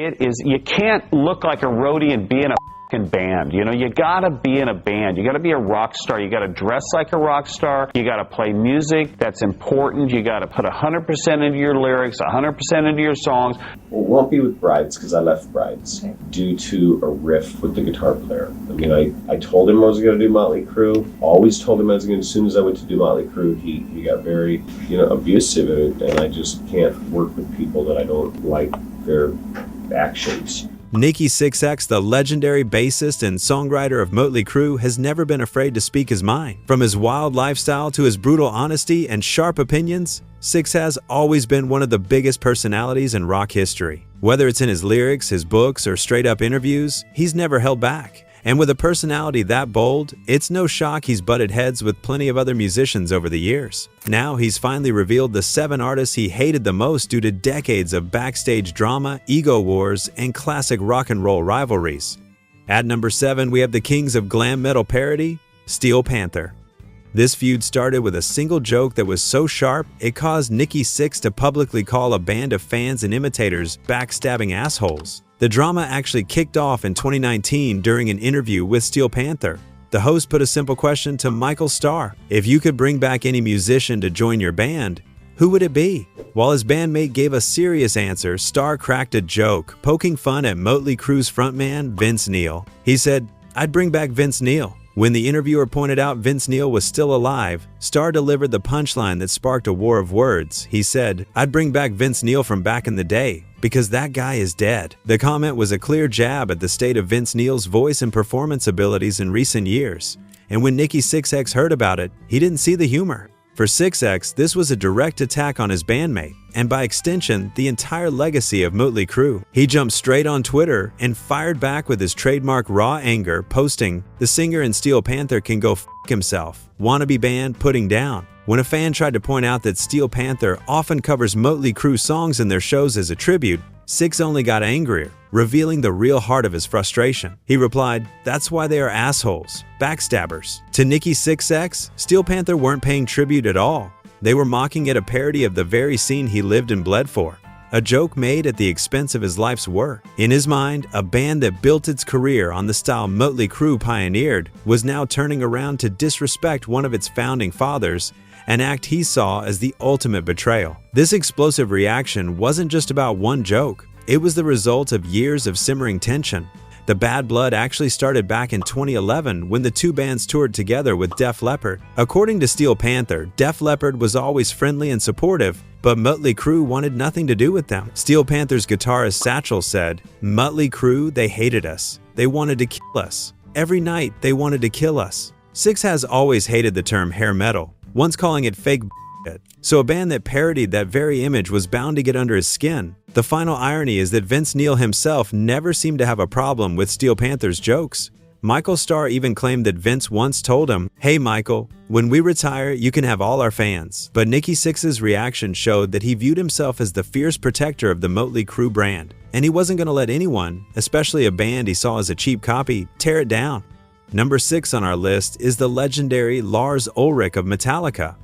It is, you can't look like a roadie and be in a band. You know, you gotta be in a band. You gotta be a rock star. You gotta dress like a rock star. You gotta play music that's important. You gotta put 100% into your lyrics, 100% into your songs. Well, it won't be with Brides because I left Brides due to a riff with the guitar player. I mean, I told him I was gonna do Mötley Crüe. Always told him I was gonna. As soon as I went to do Mötley Crüe, he got very, abusive, and I just can't work with people that I don't like their actions. Nikki Sixx, the legendary bassist and songwriter of Mötley Crüe, has never been afraid to speak his mind. From his wild lifestyle to his brutal honesty and sharp opinions, Sixx has always been one of the biggest personalities in rock history. Whether it's in his lyrics, his books, or straight-up interviews, he's never held back. And with a personality that bold, it's no shock he's butted heads with plenty of other musicians over the years. Now he's finally revealed the 7 artists he hated the most due to decades of backstage drama, ego wars, and classic rock and roll rivalries. At number 7, we have the kings of glam metal parody, Steel Panther. This feud started with a single joke that was so sharp it caused Nikki Sixx to publicly call a band of fans and imitators backstabbing assholes. The drama actually kicked off in 2019 during an interview with Steel Panther. The host put a simple question to Michael Starr: if you could bring back any musician to join your band, who would it be? While his bandmate gave a serious answer, Starr cracked a joke, poking fun at Mötley Crüe's frontman, Vince Neil. He said, "I'd bring back Vince Neil." When the interviewer pointed out Vince Neil was still alive, Starr delivered the punchline that sparked a war of words. He said, "I'd bring back Vince Neil from back in the day, because that guy is dead." The comment was a clear jab at the state of Vince Neil's voice and performance abilities in recent years. And when Nikki Sixx heard about it, he didn't see the humor. For Sixx, this was a direct attack on his bandmate, and by extension, the entire legacy of Mötley Crüe. He jumped straight on Twitter and fired back with his trademark raw anger, posting, "The singer in Steel Panther can go f*** himself. Wannabe band putting down." When a fan tried to point out that Steel Panther often covers Mötley Crüe songs in their shows as a tribute, Sixx only got angrier, revealing the real heart of his frustration. He replied, "That's why they are assholes, backstabbers." To Nikki Sixx, Steel Panther weren't paying tribute at all. They were mocking at a parody of the very scene he lived and bled for. A joke made at the expense of his life's work. In his mind, a band that built its career on the style Mötley Crüe pioneered was now turning around to disrespect one of its founding fathers, an act he saw as the ultimate betrayal. This explosive reaction wasn't just about one joke. It was the result of years of simmering tension. The bad blood actually started back in 2011 when the two bands toured together with Def Leppard. According to Steel Panther, Def Leppard was always friendly and supportive, but Mötley Crüe wanted nothing to do with them. Steel Panther's guitarist Satchel said, "Mötley Crüe, they hated us. They wanted to kill us. Every night they wanted to kill us." Sixx has always hated the term hair metal, once calling it fake bullshit. So a band that parodied that very image was bound to get under his skin. The final irony is that Vince Neil himself never seemed to have a problem with Steel Panther's jokes. Michael Starr even claimed that Vince once told him, "Hey Michael, when we retire, you can have all our fans." But Nikki Sixx's reaction showed that he viewed himself as the fierce protector of the Mötley Crüe brand, and he wasn't going to let anyone, especially a band he saw as a cheap copy, tear it down. Number 6 on our list is the legendary Lars Ulrich of Metallica.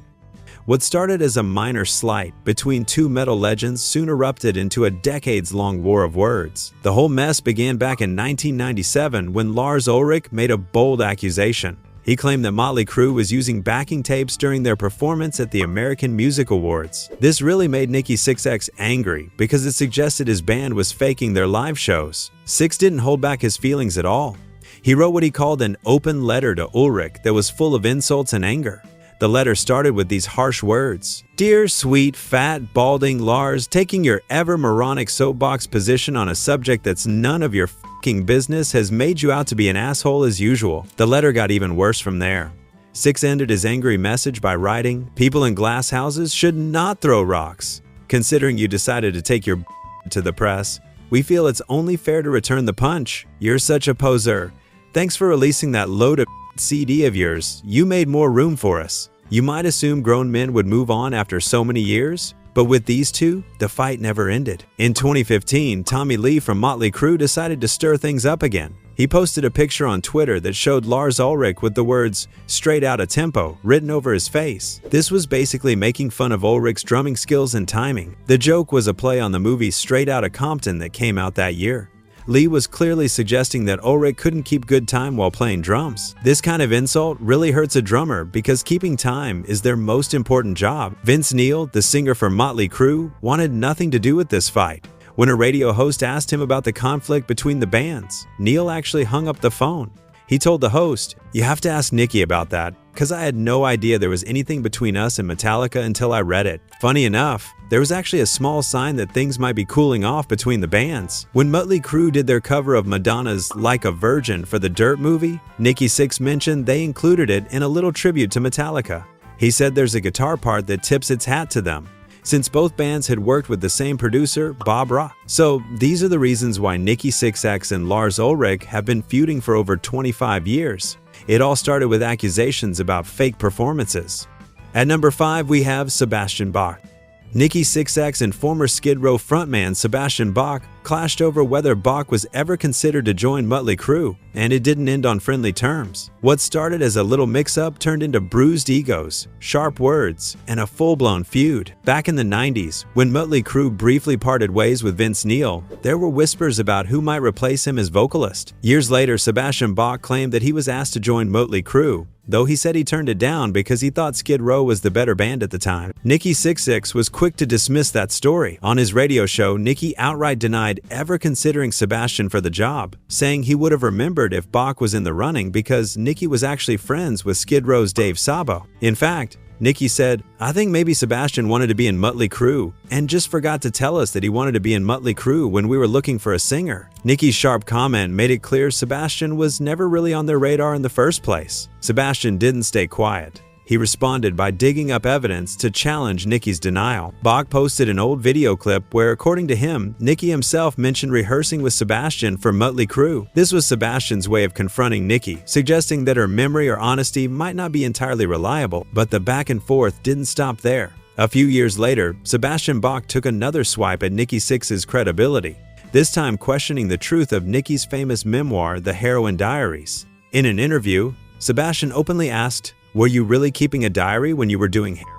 What started as a minor slight between two metal legends soon erupted into a decades-long war of words. The whole mess began back in 1997 when Lars Ulrich made a bold accusation. He claimed that Mötley Crüe was using backing tapes during their performance at the American Music Awards. This really made Nikki Sixx angry because it suggested his band was faking their live shows. Sixx didn't hold back his feelings at all. He wrote what he called an open letter to Ulrich that was full of insults and anger. The letter started with these harsh words. "Dear sweet, fat, balding Lars, taking your ever-moronic soapbox position on a subject that's none of your f***ing business has made you out to be an asshole as usual." The letter got even worse from there. Sixx ended his angry message by writing, "People in glass houses should not throw rocks. Considering you decided to take your to the press, we feel it's only fair to return the punch. You're such a poser. Thanks for releasing that load of CD of yours. You made more room for us. You might assume grown men would move on after so many years, but with these two, the fight never ended." In 2015, Tommy Lee from Mötley Crüe decided to stir things up again. He posted a picture on Twitter that showed Lars Ulrich with the words "straight out of tempo" written over his face. This was basically making fun of Ulrich's drumming skills and timing. The joke was a play on the movie Straight Outta Compton that came out that year. Lee was clearly suggesting that Ulrich couldn't keep good time while playing drums. This kind of insult really hurts a drummer because keeping time is their most important job. Vince Neil, the singer for Mötley Crüe, wanted nothing to do with this fight. When a radio host asked him about the conflict between the bands, Neil actually hung up the phone. He told the host, "You have to ask Nikki about that, because I had no idea there was anything between us and Metallica until I read it." Funny enough, there was actually a small sign that things might be cooling off between the bands. When Mötley Crüe did their cover of Madonna's Like a Virgin for the Dirt movie, Nikki Sixx mentioned they included it in a little tribute to Metallica. He said there's a guitar part that tips its hat to them, since both bands had worked with the same producer, Bob Rock. So these are the reasons why Nikki Sixx and Lars Ulrich have been feuding for over 25 years. It all started with accusations about fake performances. At number 5, we have Sebastian Bach. Nikki Sixx and former Skid Row frontman Sebastian Bach clashed over whether Bach was ever considered to join Mötley Crüe, and it didn't end on friendly terms. What started as a little mix-up turned into bruised egos, sharp words, and a full-blown feud. Back in the 90s, when Mötley Crüe briefly parted ways with Vince Neil, there were whispers about who might replace him as vocalist. Years later, Sebastian Bach claimed that he was asked to join Mötley Crüe, though he said he turned it down because he thought Skid Row was the better band at the time. Nikki Sixx was quick to dismiss that story. On his radio show, Nikki outright denied ever considering Sebastian for the job, saying he would have remembered if Bach was in the running because Nikki was actually friends with Skid Row's Dave Sabo. In fact, Nikki said, "I think maybe Sebastian wanted to be in Mötley Crüe and just forgot to tell us that he wanted to be in Mötley Crüe when we were looking for a singer." Nikki's sharp comment made it clear Sebastian was never really on their radar in the first place. Sebastian didn't stay quiet. He responded by digging up evidence to challenge Nikki's denial. Bach posted an old video clip where, according to him, Nikki himself mentioned rehearsing with Sebastian for Mötley Crüe. This was Sebastian's way of confronting Nikki, suggesting that her memory or honesty might not be entirely reliable, but the back and forth didn't stop there. A few years later, Sebastian Bach took another swipe at Nikki Sixx's credibility, this time questioning the truth of Nikki's famous memoir, The Heroin Diaries. In an interview, Sebastian openly asked, "Were you really keeping a diary when you were doing heroin?"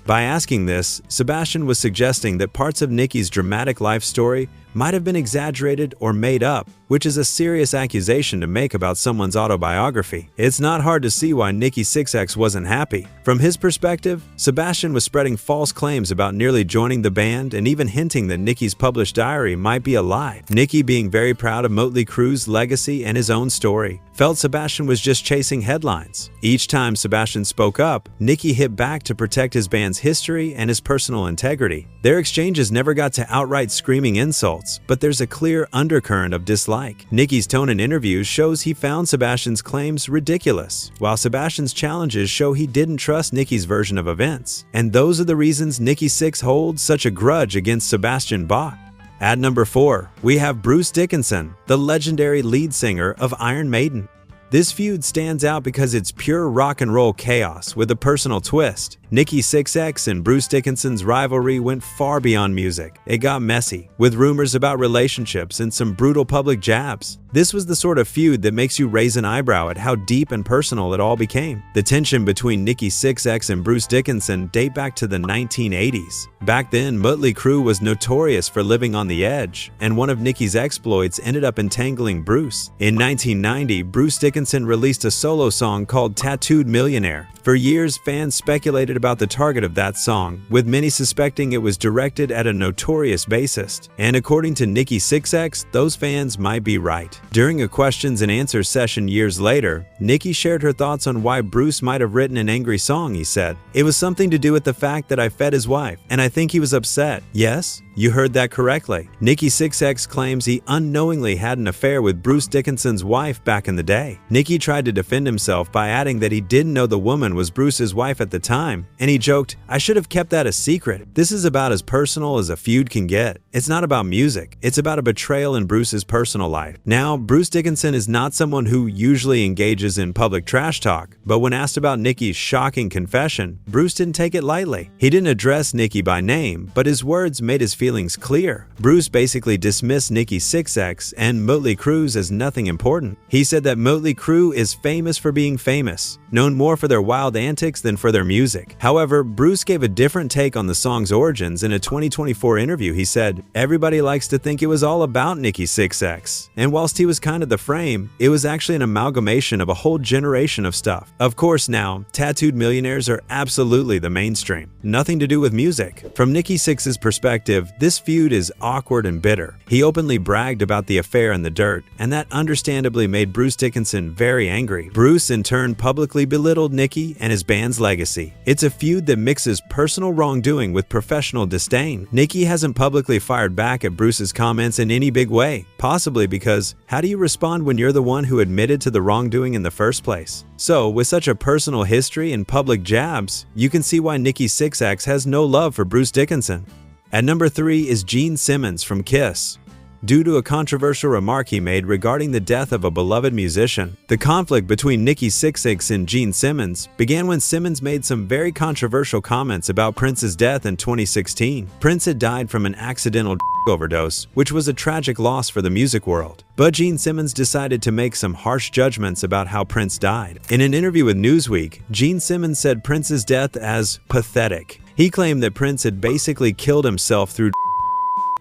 By asking this, Sebastian was suggesting that parts of Nikki's dramatic life story might have been exaggerated or made up, which is a serious accusation to make about someone's autobiography. It's not hard to see why Nikki Sixx wasn't happy. From his perspective, Sebastian was spreading false claims about nearly joining the band and even hinting that Nikki's published diary might be a lie. Nikki, being very proud of Mötley Crüe's legacy and his own story, felt Sebastian was just chasing headlines. Each time Sebastian spoke up, Nikki hit back to protect his band's history and his personal integrity. Their exchanges never got to outright screaming insults, but there's a clear undercurrent of dislike. Nikki's tone in interviews shows he found Sebastian's claims ridiculous, while Sebastian's challenges show he didn't trust Nikki's version of events. And those are the reasons Nikki Sixx holds such a grudge against Sebastian Bach. At number 4, we have Bruce Dickinson, the legendary lead singer of Iron Maiden. This feud stands out because it's pure rock and roll chaos with a personal twist. Nikki Sixx and Bruce Dickinson's rivalry went far beyond music. It got messy, with rumors about relationships and some brutal public jabs. This was the sort of feud that makes you raise an eyebrow at how deep and personal it all became. The tension between Nikki Sixx and Bruce Dickinson date back to the 1980s. Back then, Mötley Crüe was notorious for living on the edge, and one of Nikki's exploits ended up entangling Bruce. In 1990, Bruce Dickinson released a solo song called Tattooed Millionaire. For years, fans speculated about the target of that song, with many suspecting it was directed at a notorious bassist. And according to Nikki Sixx, those fans might be right. During a questions and answers session years later, Nikki shared her thoughts on why Bruce might have written an angry song. He said, "It was something to do with the fact that I fed his wife, and I think he was upset." Yes, you heard that correctly. Nikki Sixx claims he unknowingly had an affair with Bruce Dickinson's wife back in the day. Nikki tried to defend himself by adding that he didn't know the woman was Bruce's wife at the time, and he joked, "I should have kept that a secret." This is about as personal as a feud can get. It's not about music, it's about a betrayal in Bruce's personal life. Now, Bruce Dickinson is not someone who usually engages in public trash talk, but when asked about Nikki's shocking confession, Bruce didn't take it lightly. He didn't address Nikki by name, but his words made his feelings feelings clear. Bruce basically dismissed Nikki Sixx and Mötley Crüe as nothing important. He said that Mötley Crüe is famous for being famous, known more for their wild antics than for their music. However, Bruce gave a different take on the song's origins. In a 2024 interview, he said, "Everybody likes to think it was all about Nikki Sixx, and whilst he was kind of the frame, it was actually an amalgamation of a whole generation of stuff. Of course now, tattooed millionaires are absolutely the mainstream. Nothing to do with music." From Nikki Sixx's perspective, this feud is awkward and bitter. He openly bragged about the affair in the dirt, and that understandably made Bruce Dickinson very angry. Bruce in turn publicly belittled Nikki and his band's legacy. It's a feud that mixes personal wrongdoing with professional disdain. Nikki hasn't publicly fired back at Bruce's comments in any big way, possibly because how do you respond when you're the one who admitted to the wrongdoing in the first place? So, with such a personal history and public jabs, you can see why Nikki Sixx has no love for Bruce Dickinson. At number 3 is Gene Simmons from Kiss. Due to a controversial remark he made regarding the death of a beloved musician, the conflict between Nikki Sixx and Gene Simmons began when Simmons made some very controversial comments about Prince's death in 2016. Prince had died from an accidental overdose, which was a tragic loss for the music world. But Gene Simmons decided to make some harsh judgments about how Prince died. In an interview with Newsweek, Gene Simmons said Prince's death as pathetic. He claimed that Prince had basically killed himself through.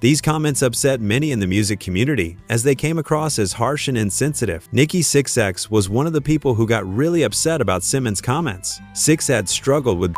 These comments upset many in the music community as they came across as harsh and insensitive. Nikki Sixx was one of the people who got really upset about Simmons' comments. Sixx had struggled with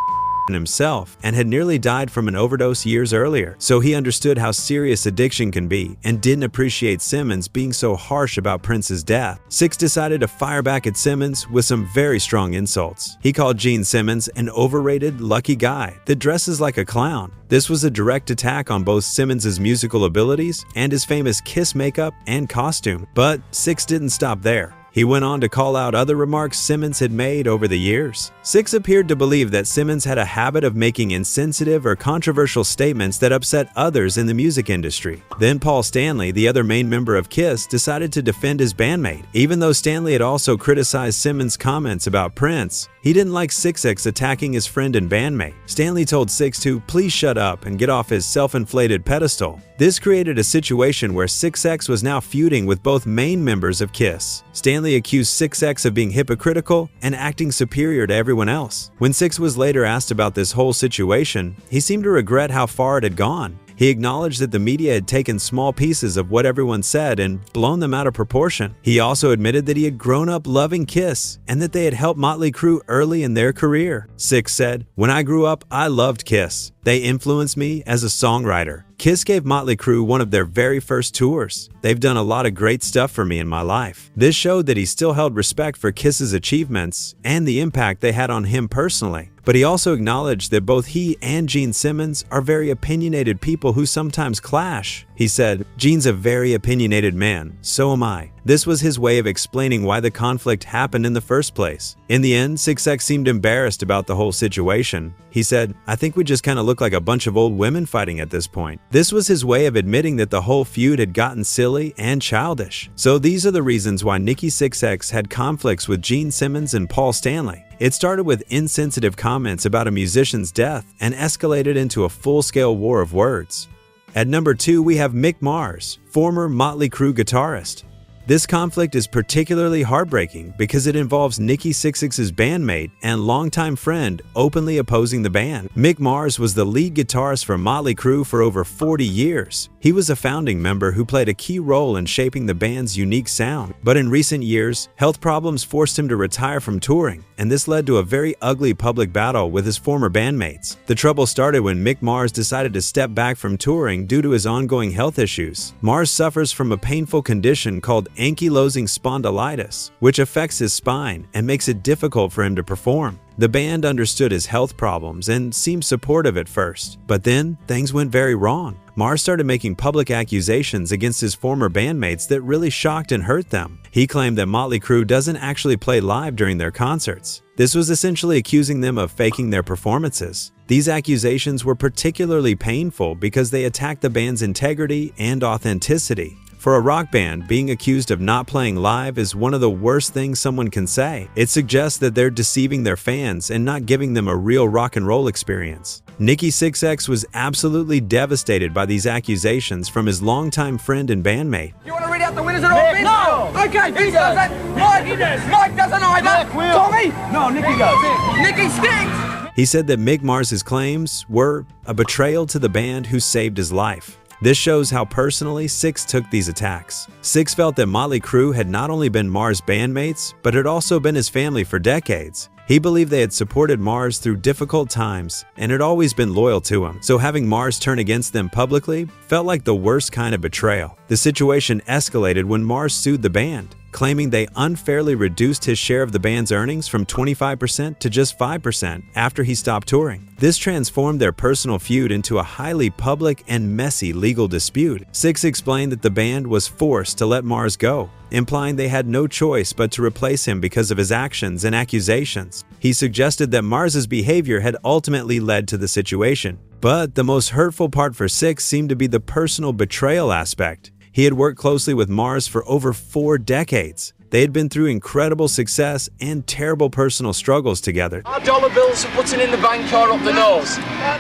himself and had nearly died from an overdose years earlier, so he understood how serious addiction can be and didn't appreciate Simmons being so harsh about Prince's death. Sixx decided to fire back at Simmons with some very strong insults. He called Gene Simmons an overrated, lucky guy that dresses like a clown. This was a direct attack on both Simmons' musical abilities and his famous Kiss makeup and costume. But Sixx didn't stop there. He went on to call out other remarks Simmons had made over the years. Sixx appeared to believe that Simmons had a habit of making insensitive or controversial statements that upset others in the music industry. Then Paul Stanley, the other main member of Kiss, decided to defend his bandmate. Even though Stanley had also criticized Simmons' comments about Prince, he didn't like Sixx attacking his friend and bandmate. Stanley told Sixx to please shut up and get off his self-inflated pedestal. This created a situation where Sixx was now feuding with both main members of Kiss. Stanley accused Sixx of being hypocritical and acting superior to everyone else. When Sixx was later asked about this whole situation, he seemed to regret how far it had gone. He acknowledged that the media had taken small pieces of what everyone said and blown them out of proportion. He also admitted that he had grown up loving Kiss and that they had helped Mötley Crüe early in their career. Sixx said, "When I grew up, I loved Kiss. They influenced me as a songwriter. Kiss gave Mötley Crüe one of their very first tours. They've done a lot of great stuff for me in my life." This showed that he still held respect for Kiss's achievements and the impact they had on him personally. But he also acknowledged that both he and Gene Simmons are very opinionated people who sometimes clash. He said, "Gene's a very opinionated man, so am I." This was his way of explaining why the conflict happened in the first place. In the end, Sixx seemed embarrassed about the whole situation. He said, "I think we just kind of look like a bunch of old women fighting at this point." This was his way of admitting that the whole feud had gotten silly and childish. So these are the reasons why Nikki Sixx had conflicts with Gene Simmons and Paul Stanley. It started with insensitive comments about a musician's death and escalated into a full-scale war of words. At number 2, we have Mick Mars, former Mötley Crüe guitarist. This conflict is particularly heartbreaking because it involves Nikki Sixx's bandmate and longtime friend openly opposing the band. Mick Mars was the lead guitarist for Mötley Crüe for over 40 years. He was a founding member who played a key role in shaping the band's unique sound. But in recent years, health problems forced him to retire from touring, and this led to a very ugly public battle with his former bandmates. The trouble started when Mick Mars decided to step back from touring due to his ongoing health issues. Mars suffers from a painful condition called ankylosing spondylitis, which affects his spine and makes it difficult for him to perform. The band understood his health problems and seemed supportive at first, but then things went very wrong. Mars started making public accusations against his former bandmates that really shocked and hurt them. He claimed that Mötley Crüe doesn't actually play live during their concerts. This was essentially accusing them of faking their performances. These accusations were particularly painful because they attacked the band's integrity and authenticity. For a rock band, being accused of not playing live is one of the worst things someone can say. It suggests that they're deceiving their fans and not giving them a real rock and roll experience. Nikki Sixx was absolutely devastated by these accusations from his longtime friend and bandmate. You want to read out the winners of all this? No! Okay, he does it. Mike doesn't either. Tommy? No, Nikki does. Nikki Sixx! He said that Mick Mars's claims were a betrayal to the band who saved his life. This shows how personally Sixx took these attacks. Sixx felt that Mötley Crüe had not only been Mars' bandmates, but had also been his family for decades. He believed they had supported Mars through difficult times and had always been loyal to him, so having Mars turn against them publicly felt like the worst kind of betrayal. The situation escalated when Mars sued the band, claiming they unfairly reduced his share of the band's earnings from 25% to just 5% after he stopped touring. This transformed their personal feud into a highly public and messy legal dispute. Sixx explained that the band was forced to let Mars go, implying they had no choice but to replace him because of his actions and accusations. He suggested that Mars's behavior had ultimately led to the situation. But the most hurtful part for Sixx seemed to be the personal betrayal aspect. He had worked closely with Mars for over 4 decades. They had been through incredible success and terrible personal struggles together. Our dollar bills are putting in the bank or up the nose.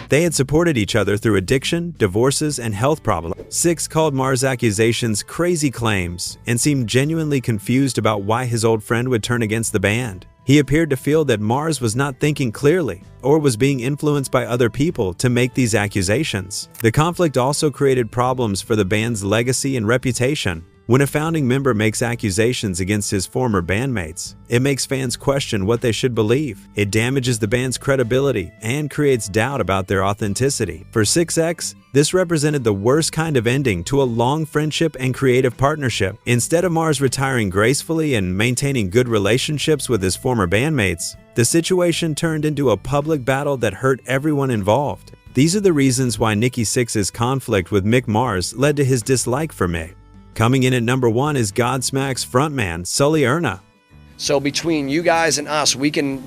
They had supported each other through addiction, divorces, and health problems. Sixx called Mars' accusations crazy claims and seemed genuinely confused about why his old friend would turn against the band. He appeared to feel that Mars was not thinking clearly or was being influenced by other people to make these accusations. The conflict also created problems for the band's legacy and reputation. When a founding member makes accusations against his former bandmates, it makes fans question what they should believe. It damages the band's credibility and creates doubt about their authenticity. For Sixx, this represented the worst kind of ending to a long friendship and creative partnership. Instead of Mars retiring gracefully and maintaining good relationships with his former bandmates, the situation turned into a public battle that hurt everyone involved. These are the reasons why Nikki Sixx's conflict with Mick Mars led to his dislike for Mick. Coming in at number 1 is Godsmack's frontman, Sully Erna. So between you guys and us, we can,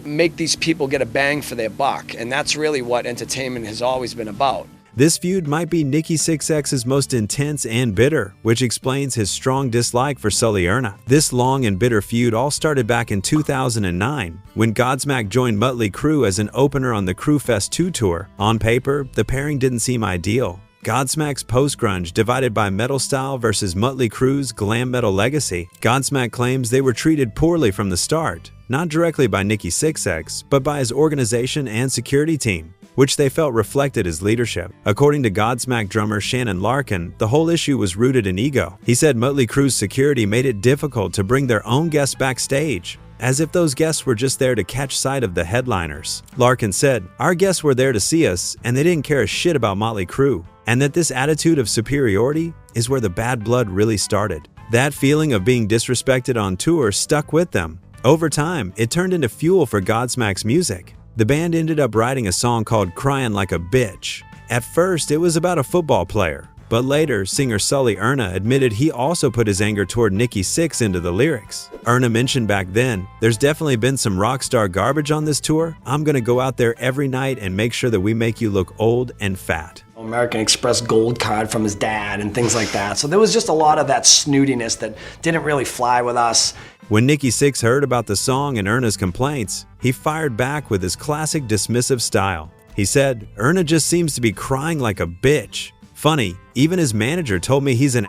make these people get a bang for their buck. And that's really what entertainment has always been about. This feud might be Nikki Sixx's most intense and bitter, which explains his strong dislike for Sully Erna. This long and bitter feud all started back in 2009, when Godsmack joined Mötley Crüe as an opener on the Crüefest 2 tour. On paper, the pairing didn't seem ideal. Godsmack's post-grunge divided by metal style versus Mötley Crüe's glam metal legacy. Godsmack claims they were treated poorly from the start, not directly by Nikki Sixx, but by his organization and security team, which they felt reflected his leadership. According to Godsmack drummer Shannon Larkin, the whole issue was rooted in ego. He said Mötley Crüe's security made it difficult to bring their own guests backstage, as if those guests were just there to catch sight of the headliners. Larkin said, "Our guests were there to see us, and they didn't care a shit about Mötley Crüe," and that this attitude of superiority is where the bad blood really started. That feeling of being disrespected on tour stuck with them. Over time, it turned into fuel for Godsmack's music. The band ended up writing a song called "Crying Like a Bitch." At first, it was about a football player, but later, singer Sully Erna admitted he also put his anger toward Nikki Sixx into the lyrics. Erna mentioned back then, "There's definitely been some rock star garbage on this tour. I'm gonna go out there every night and make sure that we make you look old and fat." American Express gold card from his dad and things like that. So there was just a lot of that snootiness that didn't really fly with us. When Nikki Sixx heard about the song and Erna's complaints, he fired back with his classic dismissive style. He said, "Erna just seems to be crying like a bitch. Funny, even his manager told me he's an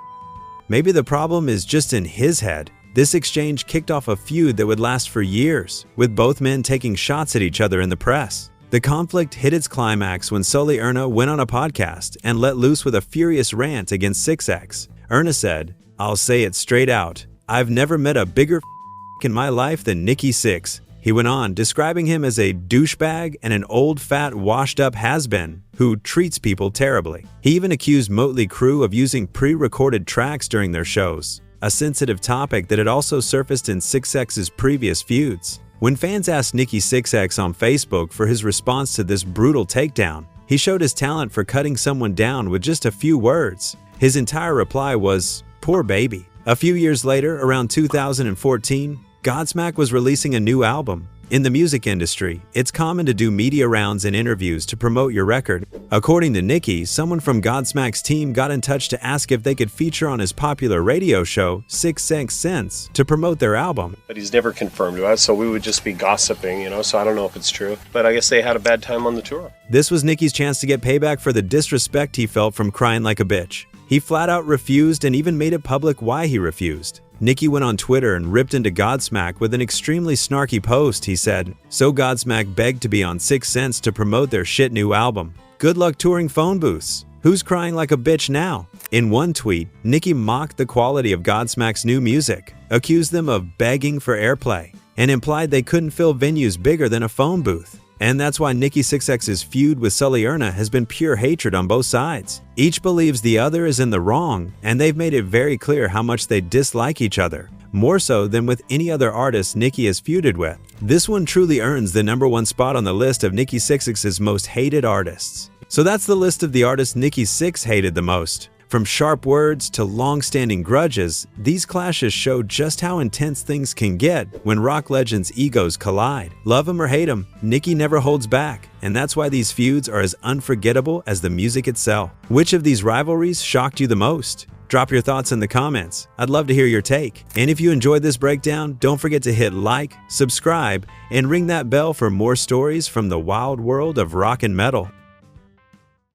Maybe the problem is just in his head." This exchange kicked off a feud that would last for years, with both men taking shots at each other in the press. The conflict hit its climax when Sully Erna went on a podcast and let loose with a furious rant against Sixx. Erna said, "I'll say it straight out. I've never met a bigger in my life than Nikki Sixx." He went on, describing him as a douchebag and an old, fat, washed-up has-been who treats people terribly. He even accused Mötley Crüe of using pre-recorded tracks during their shows, a sensitive topic that had also surfaced in Sixx's previous feuds. When fans asked Nikki Sixx on Facebook for his response to this brutal takedown, he showed his talent for cutting someone down with just a few words. His entire reply was, "Poor baby." A few years later, around 2014, Godsmack was releasing a new album. In the music industry, it's common to do media rounds and interviews to promote your record. According to Nikki, someone from Godsmack's team got in touch to ask if they could feature on his popular radio show, Sixx, to promote their album. But he's never confirmed to us, so we would just be gossiping, so I don't know if it's true. But I guess they had a bad time on the tour. This was Nikki's chance to get payback for the disrespect he felt from crying like a bitch. He flat out refused and even made it public why he refused. Nikki went on Twitter and ripped into Godsmack with an extremely snarky post. He said, "So Godsmack begged to be on Sixx to promote their shit new album. Good luck touring phone booths. Who's crying like a bitch now?" In one tweet, Nikki mocked the quality of Godsmack's new music, accused them of begging for airplay, and implied they couldn't fill venues bigger than a phone booth. And that's why Nikki Sixx's feud with Sully Erna has been pure hatred on both sides. Each believes the other is in the wrong, and they've made it very clear how much they dislike each other, more so than with any other artist Nikki has feuded with. This one truly earns the #1 spot on the list of Nikki Sixx's most hated artists. So that's the list of the artists Nikki Sixx hated the most. From sharp words to long-standing grudges, these clashes show just how intense things can get when rock legends' egos collide. Love him or hate him, Nikki never holds back, and that's why these feuds are as unforgettable as the music itself. Which of these rivalries shocked you the most? Drop your thoughts in the comments. I'd love to hear your take. And if you enjoyed this breakdown, don't forget to hit like, subscribe, and ring that bell for more stories from the wild world of rock and metal.